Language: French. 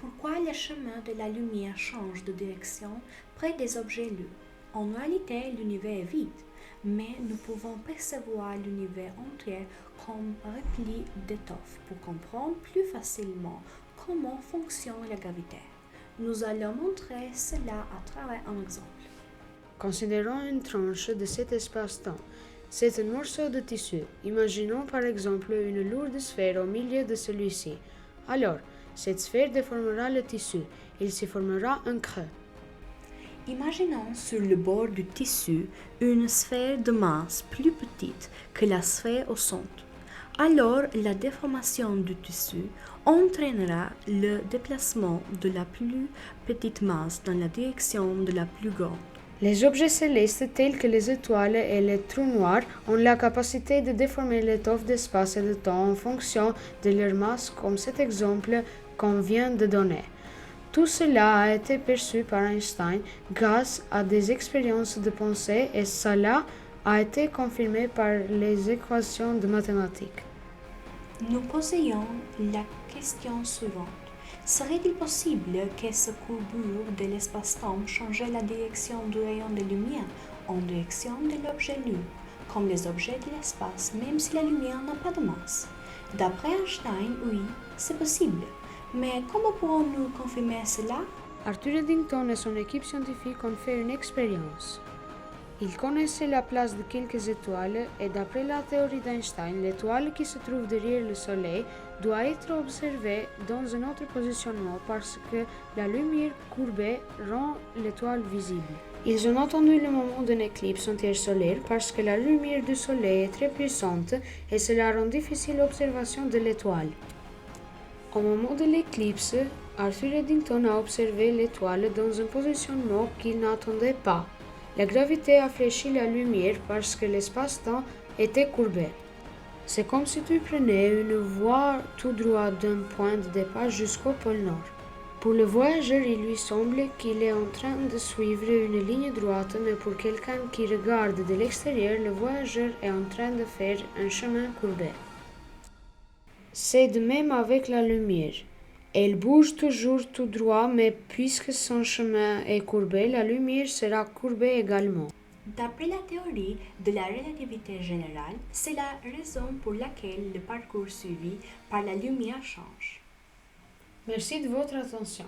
pourquoi le chemin de la lumière change de direction près des objets lus. En réalité, l'univers est vide, mais nous pouvons percevoir l'univers entier comme repli d'étoffe pour comprendre plus facilement comment fonctionne la gravité. Nous allons montrer cela à travers un exemple. Considérons une tranche de cet espace-temps. C'est un morceau de tissu. Imaginons par exemple une lourde sphère au milieu de celui-ci. Alors, cette sphère déformera le tissu. Il s'y formera un creux. Imaginons sur le bord du tissu une sphère de masse plus petite que la sphère au centre. Alors, la déformation du tissu entraînera le déplacement de la plus petite masse dans la direction de la plus grande. Les objets célestes tels que les étoiles et les trous noirs ont la capacité de déformer l'étoffe d'espace et de temps en fonction de leur masse, comme cet exemple qu'on vient de donner. Tout cela a été perçu par Einstein grâce à des expériences de pensée et cela a été confirmé par les équations de mathématiques. Nous posions la question suivante. Serait-il possible que cette courbure de l'espace-temps changeait la direction du rayon de lumière en direction de l'objet lu, comme les objets de l'espace, même si la lumière n'a pas de masse? D'après Einstein, oui, c'est possible. Mais comment pourrons-nous confirmer cela? Arthur Eddington et son équipe scientifique ont fait une expérience. Ils connaissaient la place de quelques étoiles et d'après la théorie d'Einstein, l'étoile qui se trouve derrière le Soleil doit être observée dans un autre positionnement parce que la lumière courbée rend l'étoile visible. Ils ont attendu le moment d'une éclipse entière solaire parce que la lumière du Soleil est très puissante et cela rend difficile l'observation de l'étoile. Au moment de l'éclipse, Arthur Eddington a observé l'étoile dans un positionnement qu'il n'attendait pas. La gravité a fléchi la lumière parce que l'espace-temps était courbé. C'est comme si tu prenais une voie tout droit d'un point de départ jusqu'au pôle Nord. Pour le voyageur, il lui semble qu'il est en train de suivre une ligne droite, mais pour quelqu'un qui regarde de l'extérieur, le voyageur est en train de faire un chemin courbé. C'est de même avec la lumière. Elle bouge toujours tout droit, mais puisque son chemin est courbé, la lumière sera courbée également. D'après la théorie de la relativité générale, c'est la raison pour laquelle le parcours suivi par la lumière change. Merci de votre attention.